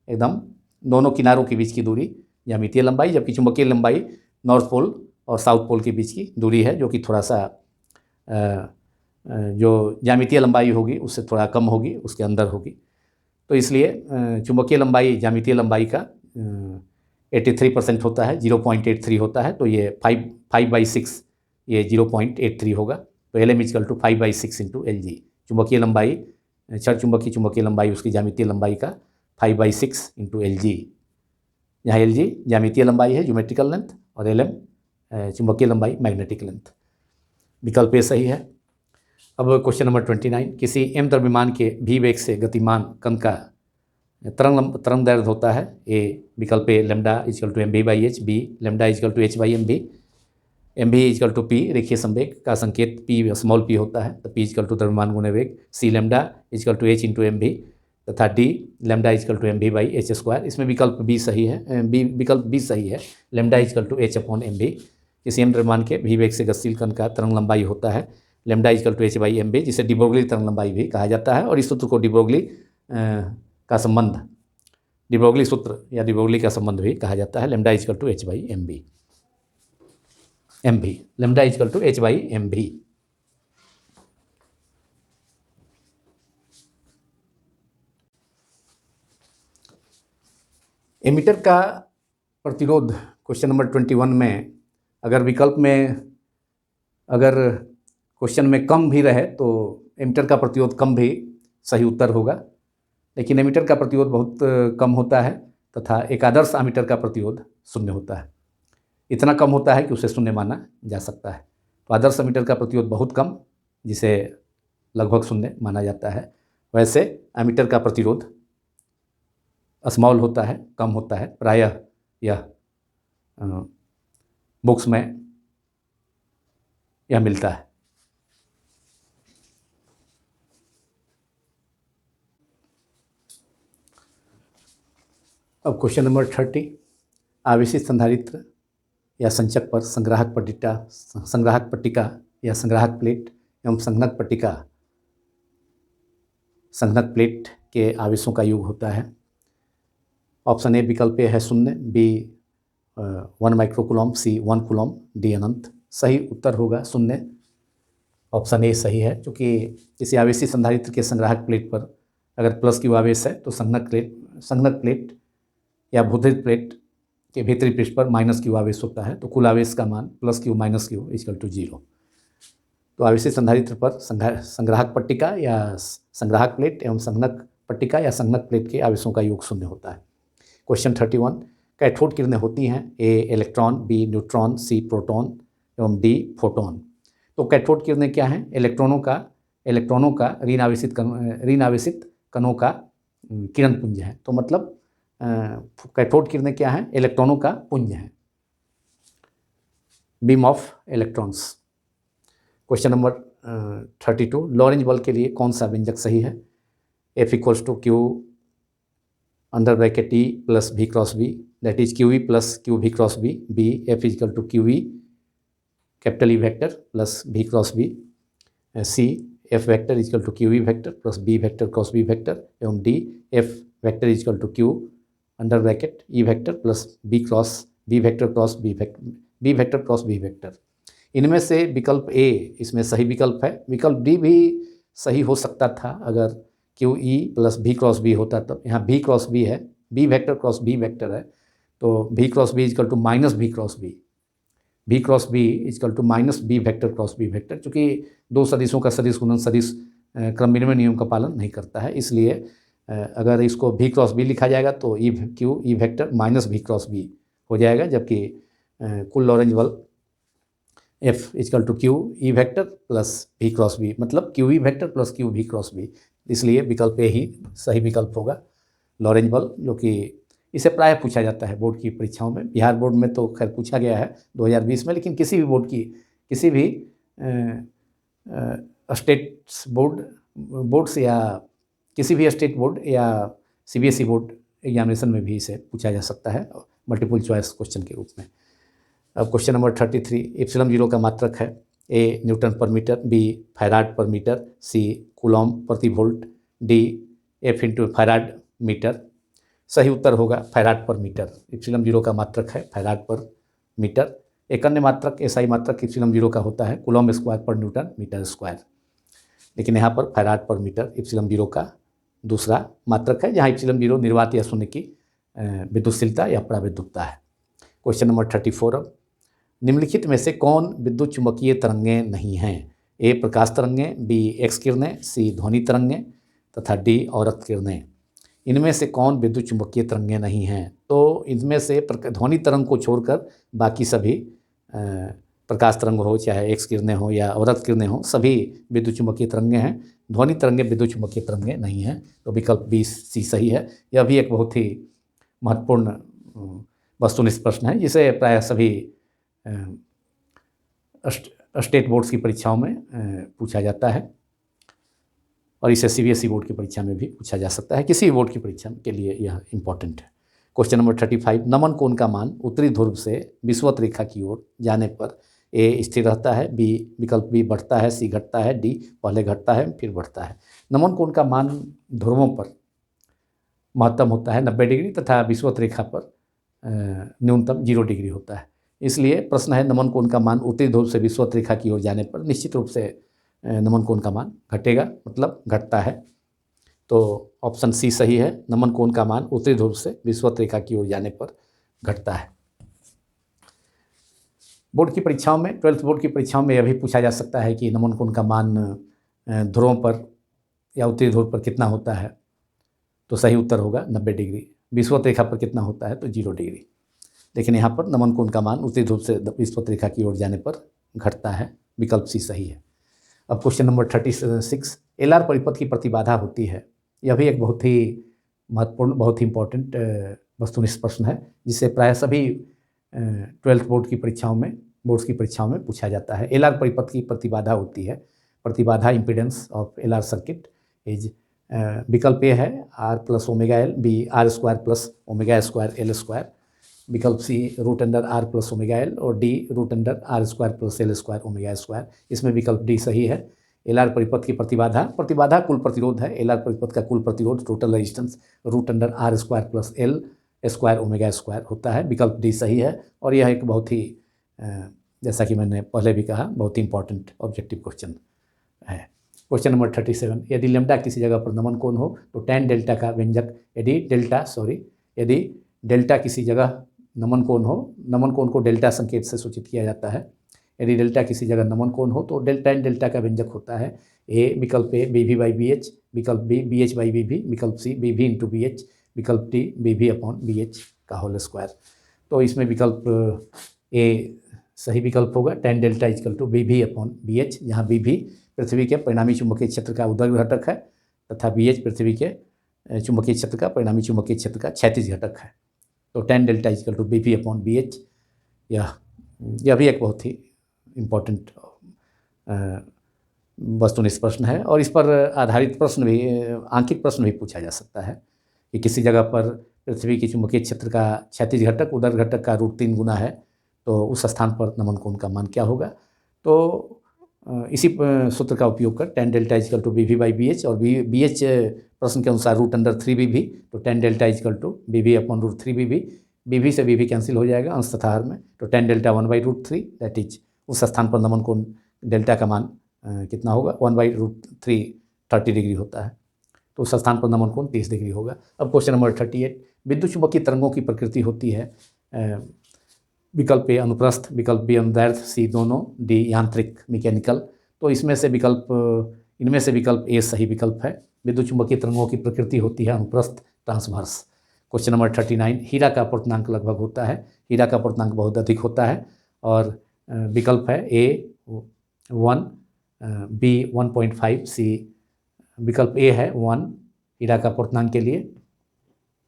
एकदम दोनों किनारों के बीच की दूरी ज्यामितीय लंबाई, जबकि चुंबकीय लंबाई नॉर्थ पोल और साउथ पोल के बीच की दूरी है जो कि थोड़ा सा जो ज्यामितीय लंबाई होगी उससे थोड़ा कम होगी, उसके अंदर होगी। तो इसलिए चुंबकीय लंबाई ज्यामितीय लंबाई का 83% होता है, 0.83 होता है। तो ये 5/6 ये 0.83 होगा। तो LM equal to 5/6 into LG। चुंबकीय लंबाई क्षण चुंबक की चुंबकीय लंबाई उसकी ज्यामितीय लंबाई का 5/6 इंटू LG, यहाँ LG ज्यामितीय लंबाई है, ज्योमेट्रिकल लेंथ, और LM चुंबकीय लंबाई, मैग्नेटिक लेंथ। विकल्प ए सही है। अब क्वेश्चन नंबर 29, किसी m द्रव्यमान के v वेग से गतिमान कण का तरंग दैर्ध्य होता है। ए विकल्प A lambda equal to mv/h, B lambda equal to h/mv, mv equal to p रेखीय संवेग का संकेत p स्मॉल p होता है, तो p इक्वल टू द्रव्यमान गुणे वेग, C lambda equal to h into mv, तथा D lambda equal to mv/h²। इसमें विकल्प बी सही है, विकल्प बी सही है, लैम्डा इक्वल टू h/mv। किसी m द्रव्यमान के v वेग से गतिशील कण का तरंग लंबाई होता है लैम्डा इक्वल टू h/mv, जिसे डी ब्रोगली तरंग लंबाई भी कहा जाता है, और इस सूत्र को डी ब्रोगली का संबंध, डी ब्रोगली सूत्र या डी ब्रोगली का संबंध भी कहा जाता है, lambda equal to h/mv, mv lambda equal to h/mv। Ammeter का प्रतिरोध क्वेश्चन नंबर 21 में अगर विकल्प में अगर क्वेश्चन में कम भी रहे तो एमीटर का प्रतिरोध कम भी सही उत्तर होगा, लेकिन एमीटर का प्रतिरोध बहुत कम होता है तथा एक आदर्श एमीटर का प्रतिरोध 0 होता है। इतना कम होता है कि उसे 0 माना जा सकता है। तो आदर्श एमीटर का प्रतिरोध बहुत कम, जिसे लगभग 0 माना जाता है। वैसे एमीटर का प्रतिरोध स्मॉल होता है, कम होता है। प्रायः यह बुक्स में यह मिलता है। अब क्वेश्चन नंबर 30, आवेशित संधारित्र या संचक पर संग्राहक पट्टिका या संग्राहक प्लेट एवं संघनक पट्टिका संघनक प्लेट के आवेशों का योग होता है। ऑप्शन ए विकल्प ए है 0, बी 1 माइक्रोकूलम, सी 1 कूलम, डी अनंत। सही उत्तर होगा 0, ऑप्शन ए सही है, क्योंकि किसी आवेशित संधारित्र के संग्राहक प्लेट पर अगर प्लस क्यू आवेश है तो संघनक प्लेट या भूतरित प्लेट के भीतरी पृष्ठ पर माइनस क्यू आवेश होता है, तो कुल आवेश का मान plus Q minus Q equal to 0। तो आवेशित संधारित्र पर संग्राहक पट्टिका या संग्राहक प्लेट एवं संघनक पट्टिका या संघनक प्लेट के आवेशों का योग 0 होता है। क्वेश्चन 31, कैथोड किरणें होती हैं। A electron, B neutron, C proton एवं डी फोटोन। तो कैथोड किरणें क्या हैं? इलेक्ट्रॉनों का ऋण आवेशित कणों का किरण पुंज है। तो मतलब कैथोड किरणें क्या हैं? इलेक्ट्रॉनों का पुंज है, beam of electrons. Question number 32, Lorentz बल के लिए कौन सा व्यंजक सही है? F equals to Q under bracket E plus V cross B, that is QE plus QV cross B, B F equal to QE capital E vector plus V cross B, C F vector equal to QE vector plus B vector cross B vector, एवं D F vector equal to Q under bracket E vector plus B vector cross B vector cross B vector. इनमें से विकल्प ए इसमें सही विकल्प है। विकल्प D भी सही हो सकता था अगर QE plus V cross B होता, तब यहाँ B क्रॉस B है, B vector cross B vector है, तो V cross B equal to minus B cross B, B cross B equal to minus B vector cross B vector. चूँकि दो सदिशों का सदिश गुणन सदिश क्रम विनिमय नियम का पालन नहीं करता है, इसलिए अगर इसको V क्रॉस B लिखा जाएगा तो E vector minus V cross B हो जाएगा, जबकि कुल लॉरेंज बल F equal to QE vector plus V cross B, मतलब QE vector plus QV cross B। इसलिए विकल्प ए ही सही विकल्प होगा, लॉरेंज बल, जो कि इसे प्रायः पूछा जाता है बोर्ड की परीक्षाओं में। बिहार बोर्ड में तो खैर पूछा गया है 2020 में, लेकिन किसी भी स्टेट्स बोर्ड्स या किसी भी स्टेट बोर्ड या CBSE बोर्ड एग्जामिनेशन में भी इसे पूछा जा सकता है मल्टीपल चॉइस क्वेश्चन के रूप में। अब क्वेश्चन नंबर 33, एप्सिलॉन 0 का मात्रक है। ए न्यूटन पर मीटर, बी फैराड पर मीटर, सी कूलॉम प्रति volt, D F into farad metre. सही उत्तर होगा फैराड पर मीटर। एप्सिलॉन 0 का मात्रक है फैराड पर मीटर। एक अन्य मात्रक SI मात्रक एप्सिलॉन 0 का होता है कूलॉम स्क्वायर पर न्यूटन मीटर स्क्वायर, लेकिन यहाँ पर फैराड पर मीटर एप्सिलॉन 0 का दूसरा मात्रक है, जहाँ एप्सिलॉन 0 निर्वात या शून्य की विद्युतशीलता या पराविद्युतता है। क्वेश्चन नंबर 34, अब निम्नलिखित में से कौन विद्युत चुंबकीय तरंगें नहीं हैं? ए प्रकाश तरंगें, बी एक्स किरणें, सी ध्वनि तरंगें, तथा डी औरत किरणें। इनमें से कौन विद्युत चुंबकीय तरंगें नहीं हैं? तो इनमें से ध्वनि तरंग को छोड़कर बाकी सभी प्रकाश तरंग हो, चाहे एक्स किरणें हो या औरत किरणें हो, सभी विद्युत चुंबकीय तरंगें हैं। ध्वनि तरंगें विद्युत चुंबकीय तरंगें नहीं हैं। तो विकल्प बी सी सही है। यह भी एक बहुत ही महत्वपूर्ण वस्तुनिष्ठ प्रश्न है, जिसे प्रायः सभी स्टेट बोर्ड्स की परीक्षाओं में पूछा जाता है, और इसे सीबीएसई बोर्ड की परीक्षा में भी पूछा जा सकता है। किसी भी बोर्ड की परीक्षा के लिए यह इंपॉर्टेंट है। क्वेश्चन नंबर 35, नमन कोण का मान उत्तरी ध्रुव से विषुवत रेखा की ओर जाने पर ए स्थिर रहता है, बी विकल्प बी बढ़ता है, सी घटता है, डी पहले घटता है फिर बढ़ता है। नमन कोण का मान ध्रुवों पर महत्तम होता है 90 डिग्री तथा विषुवत रेखा पर न्यूनतम 0 डिग्री होता है। इसलिए प्रश्न है, नमन कोण का मान उत्तरी ध्रुव से विषुवत रेखा की ओर जाने पर निश्चित रूप से नमन कोण का मान घटेगा, मतलब घटता है। तो ऑप्शन सी सही है। नमन कोण का मान उत्तरी ध्रुव से विषुवत रेखा की ओर जाने पर घटता है। बोर्ड की परीक्षाओं में, 12th बोर्ड की परीक्षाओं में यह भी पूछा जा सकता है कि नमन कोण का मान ध्रुवों पर या उत्तरी ध्रुव पर कितना होता है? तो सही उत्तर होगा 90 डिग्री। विषुवत रेखा पर कितना होता है? तो 0 डिग्री। लेकिन यहाँ पर नमन कोण का मान उत्तरी ध्रुव से विषुवत रेखा की ओर जाने पर घटता है। विकल्प सी सही है। अब क्वेश्चन नंबर 36, एलआर परिपथ की प्रतिबाधा होती है। यह भी एक बहुत ही महत्वपूर्ण, बहुत ही इंपॉर्टेंट वस्तुनिष्ठ प्रश्न है, जिसे प्राय सभी 12th बोर्ड की परीक्षाओं में, बोर्ड्स की परीक्षाओं में पूछा जाता है। एलआर परिपथ की प्रतिबाधा होती है। प्रतिबाधा impedance of LR circuit is, विकल्प ए है R plus omega L, B R square plus omega square L square, विकल्प C root under R plus omega L, और D root under R square plus L square omega square. इसमें विकल्प D सही है। LR परिपथ की प्रतिबाधा, प्रतिबाधा कुल प्रतिरोध है। एलआर परिपथ का कुल प्रतिरोध, total resistance, root under R square plus L square omega square होता है। विकल्प डी सही है। और यह एक बहुत ही जैसा कि मैंने पहले भी कहा, बहुत ही इंपॉर्टेंट ऑब्जेक्टिव क्वेश्चन है। क्वेश्चन नंबर 37, यदि लैम्डा किसी जगह पर नमन कोण हो तो टैन डेल्टा का व्यंजक, यदि डेल्टा किसी जगह नमन कोण हो, नमन कोण को डेल्टा संकेत से सूचित किया जाता है। यदि डेल्टा किसी जगह नमन कोण हो तो टैन डेल्टा का व्यंजक होता है ए, विकल्प A B V by B H, विकल्प B B H by B V, विकल्प C B V into B H, विकल्प D B V upon B H का होल स्क्वायर। तो इसमें विकल्प ए सही विकल्प होगा। Tan delta equal to B V upon B H, जहाँ बी वी पृथ्वी के परिणामी चुंबकीय क्षेत्र का उदर घटक है तथा बी एच पृथ्वी के चुंबकीय क्षेत्र का, परिणामी चुंबकीय क्षेत्र का क्षैतिज घटक है। तो tan delta equal to B V upon B H. यह भी एक बहुत ही इम्पोर्टेंट वस्तुनिष्ठ प्रश्न है, और इस पर आधारित प्रश्न भी, आंकिक प्रश्न भी पूछा जा सकता है कि किसी जगह पर पृथ्वी की चुंबकीय क्षेत्र का क्षैतिज घटक उदर घटक का √3 गुना है, तो उस स्थान पर नमन कोण का मान क्या होगा? तो इसी सूत्र का उपयोग कर tan delta equal to B V by B H, और बी एच प्रश्न के अनुसार √3 बी वी, तो tan delta equal to B V upon √3 B V. B V से बी वी कैंसिल हो जाएगा अंश तथा हर में, तो टैन डेल्टा 1/√3, दैट इज उस स्थान पर नमन कोण डेल्टा का मान कितना होगा? 1/√3 30 डिग्री होता है, तो उस स्थान पर नमन कोण 30 डिग्री होगा। अब क्वेश्चन नंबर 38, विद्युत चुंबकीय तरंगों की प्रकृति होती है। विकल्प ए अनुप्रस्थ, विकल्प बी अनुदैर्ध्य, सी दोनों, डी यांत्रिक मैकेनिकल। तो इनमें से विकल्प ए सही विकल्प है। विद्युत चुंबकीय तरंगों की प्रकृति होती है अनुप्रस्थ, ट्रांसवर्स। क्वेश्चन नंबर 39, हीरा का अपवर्तनांक लगभग होता है। हीरा का अपवर्तनांक बहुत अधिक होता है, और विकल्प है ए 1, बी 1.5, सी, विकल्प ए है 1 हीरा का अपवर्तनांक के लिए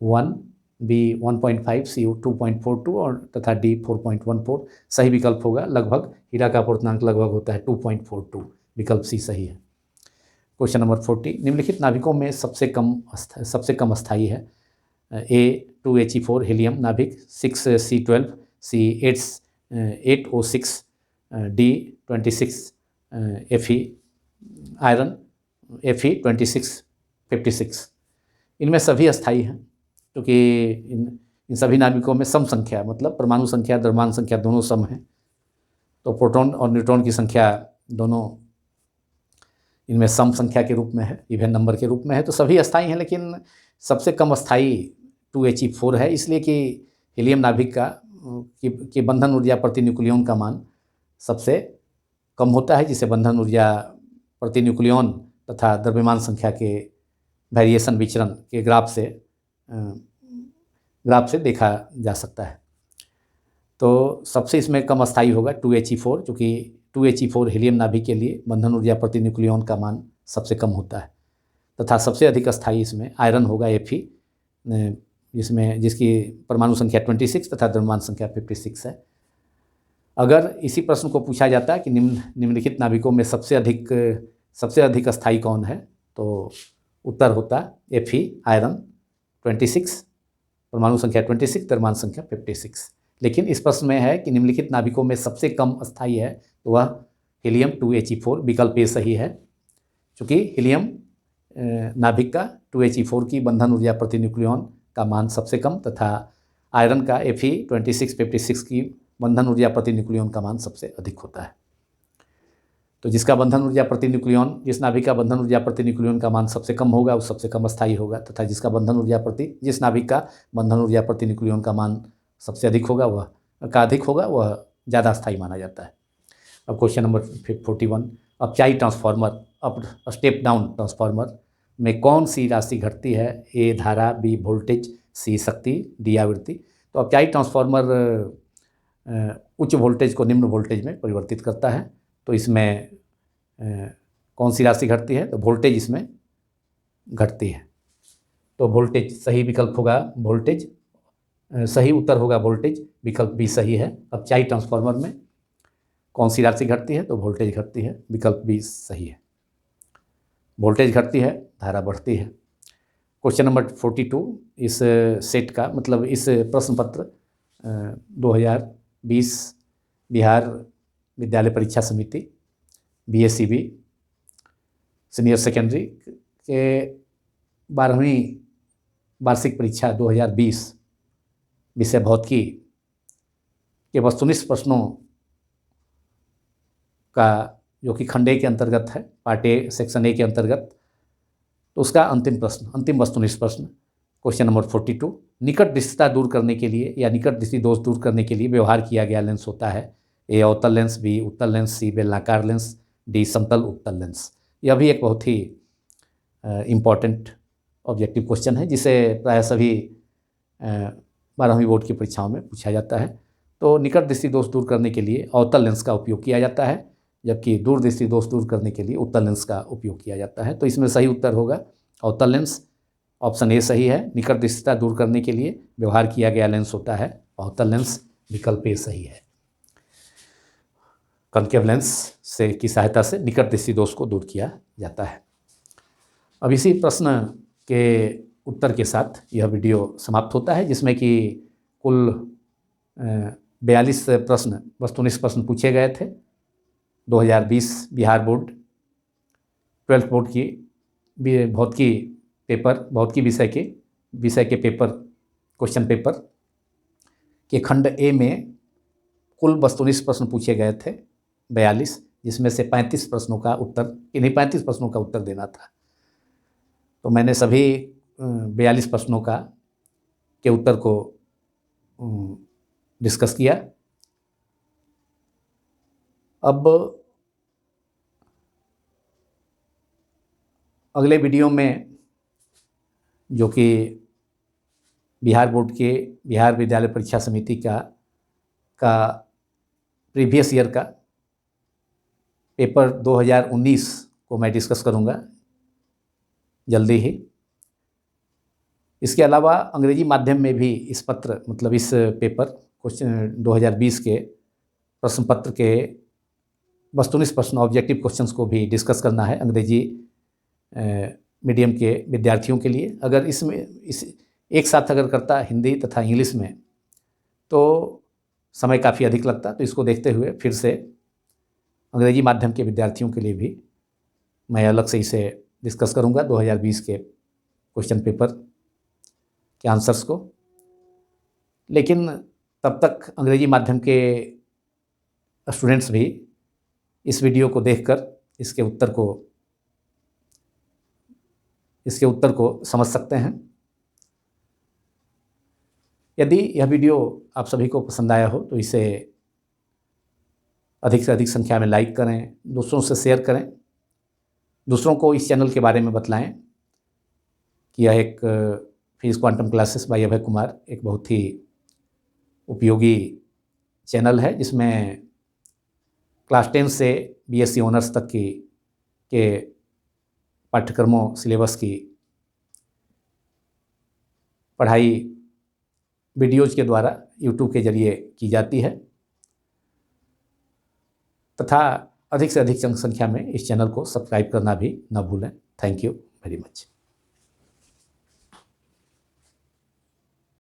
1, बी 1.5, सी 2.42 और तथा डी 4.14 सही विकल्प होगा। लगभग हीरा का अपवर्तनांक लगभग होता है 2.42, विकल्प सी सही है। क्वेश्चन नंबर 40, निम्नलिखित नाभिकों में सबसे कम अस्थायी है। ए 2He4 हीलियम नाभिक, 6C12, सी 8O6, D 26 Fe iron, Fe2656। इनमें सभी अस्थायी हैं, क्योंकि इन सभी नाभिकों में सम संख्या, मतलब परमाणु संख्या, द्रव्यमान संख्या दोनों सम हैं। तो प्रोटॉन और न्यूट्रॉन की संख्या दोनों इनमें सम संख्या के रूप में है, इवन नंबर के रूप में है, तो सभी अस्थायी हैं। लेकिन सबसे कम अस्थायी 2He4 है, इसलिए कि हीलियम नाभिक की बंधन ऊर्जा प्रति न्यूक्लियन का मान सबसे कम होता है, जिसे बंधन ऊर्जा प्रति न्यूक्लियन तथा द्रव्यमान संख्या के वेरिएशन विचरण के ग्राफ से देखा जा सकता है। तो सबसे इसमें कम अस्थायी होगा 2He4, चूँकि 2He4 हीलियम नाभिक के लिए बंधन ऊर्जा प्रति न्यूक्लियॉन का मान सबसे कम होता है, तथा सबसे अधिक अस्थायी इसमें आयरन होगा Fe, जिसकी परमाणु संख्या 26 तथा द्रव्यमान संख्या 56 है। अगर इसी प्रश्न को पूछा जाता है कि निम्नलिखित नाभिकों में सबसे अधिक अस्थायी कौन है, तो उत्तर होता Fe, आयरन 26, परमाणु संख्या 26, द्रव्यमान संख्या 56। लेकिन इस प्रश्न में है कि निम्नलिखित नाभिकों में सबसे कम अस्थायी है, तो वह हीलियम 2He4, विकल्प ए सही है। चूँकि हीलियम नाभिक का 2He4 की बंधन ऊर्जा प्रति न्यूक्लियॉन का मान सबसे कम तथा आयरन का Fe 2656 की बंधन ऊर्जा प्रति न्यूक्लियॉन का मान सबसे अधिक होता है। तो जिस नाभिक का बंधन ऊर्जा प्रति न्यूक्लियॉन का मान सबसे कम होगा, वो सबसे कम अस्थायी होगा, तथा जिस नाभिक का बंधन ऊर्जा प्रति न्यूक्लियॉन का मान सबसे अधिक होगा, वह ज़्यादा अस्थायी माना जाता है। अब क्वेश्चन नंबर 41, अपचायी transformer, up step down transformer में कौन सी राशि घटती है? ए धारा, बी वोल्टेज, सी शक्ति, डी आवृत्ति। तो अपचायी ट्रांसफार्मर उच्च वोल्टेज को निम्न वोल्टेज में परिवर्तित करता है। तो इसमें कौन सी राशि घटती है? तो वोल्टेज इसमें घटती है। तो वोल्टेज सही विकल्प होगा, वोल्टेज सही उत्तर होगा वोल्टेज, विकल्प बी सही है। अपचायी ट्रांसफार्मर में कौन सी राशि घटती है? तो वोल्टेज घटती है, विकल्प बी सही है। वोल्टेज घटती है, धारा बढ़ती है। क्वेश्चन नंबर 42, इस सेट का मतलब इस प्रश्न पत्र 2020 बिहार विद्यालय परीक्षा समिति BSCB सीनियर सेकेंडरी के 12वीं वार्षिक परीक्षा 2020 विषय भौतिकी के वस्तुनिष्ठ प्रश्नों का, जो कि खंड ए के अंतर्गत है, पार्ट ए सेक्शन ए के अंतर्गत, तो उसका अंतिम वस्तुनिष्ठ प्रश्न क्वेश्चन नंबर 42, निकट दृष्टिता दूर करने के लिए या निकट दृष्टि दोष दूर करने के लिए व्यवहार किया गया लेंस होता है? ए अवतल लेंस, बी उत्तल लेंस, सी बेलनाकार लेंस, डी समतल उत्तल लेंस। यह भी एक बहुत ही इम्पॉर्टेंट ऑब्जेक्टिव क्वेश्चन है, जिसे प्राय सभी 12वीं बोर्ड की परीक्षाओं में पूछा जाता है। तो निकट दृष्टि दोष दूर करने के लिए अवतल लेंस का उपयोग किया जाता है, जबकि दूर दृष्टि दोष दूर करने के लिए उत्तल लेंस का उपयोग किया जाता है। तो इसमें सही उत्तर होगा अवतल लेंस, ऑप्शन ए सही है। निकट दृष्टिता दूर करने के लिए व्यवहार किया गया लेंस होता है अवतल लेंस, विकल्प ए सही है। कॉन्केव लेंस की सहायता से निकट दृष्टि दोष को दूर किया जाता है। अब इसी प्रश्न के उत्तर के साथ यह वीडियो समाप्त होता है, जिसमें कि कुल 42 प्रश्न वस्तुनिष्ठ प्रश्न पूछे गए थे। 2020 बिहार बोर्ड 12th बोर्ड की भौतिकी विषय के पेपर क्वेश्चन पेपर के खंड ए में कुल वस्तुनिष्ठ प्रश्न पूछे गए थे 42, जिसमें से 35 प्रश्नों का उत्तर देना था। तो मैंने सभी 42 प्रश्नों के उत्तर को डिस्कस किया। अब अगले वीडियो में, जो कि बिहार बोर्ड के बिहार विद्यालय परीक्षा समिति का प्रीवियस ईयर का पेपर 2019 को मैं डिस्कस करूंगा जल्दी ही। इसके अलावा अंग्रेजी माध्यम में भी इस पेपर क्वेश्चन 2020 के प्रश्न पत्र के वस्तुनिष्ठ प्रश्न ऑब्जेक्टिव क्वेश्चंस को भी डिस्कस करना है अंग्रेजी मीडियम के विद्यार्थियों के लिए। अगर इस एक साथ अगर करता हिंदी तथा इंग्लिश में, तो समय काफ़ी अधिक लगता। तो इसको देखते हुए फिर से अंग्रेजी माध्यम के विद्यार्थियों के लिए भी मैं अलग से इसे डिस्कस करूंगा 2020 के क्वेश्चन पेपर के आंसर्स को। लेकिन तब तक अंग्रेजी माध्यम के स्टूडेंट्स भी इस वीडियो को देखकर इसके उत्तर को समझ सकते हैं। यदि यह वीडियो आप सभी को पसंद आया हो तो इसे अधिक से अधिक संख्या में लाइक करें, दूसरों से शेयर करें, दूसरों को इस चैनल के बारे में बतलाएं, कि यह एक physics quantum classes bye Abhay Kumar एक बहुत ही उपयोगी चैनल है, जिसमें क्लास 10 से बीएससी ऑनर्स तक के पाठ्यक्रमों सिलेबस की पढ़ाई वीडियोज़ के द्वारा यूट्यूब के जरिए की जाती है तथा अधिक से अधिक संख्या में इस चैनल को सब्सक्राइब करना भी न भूलें। Thank you very much.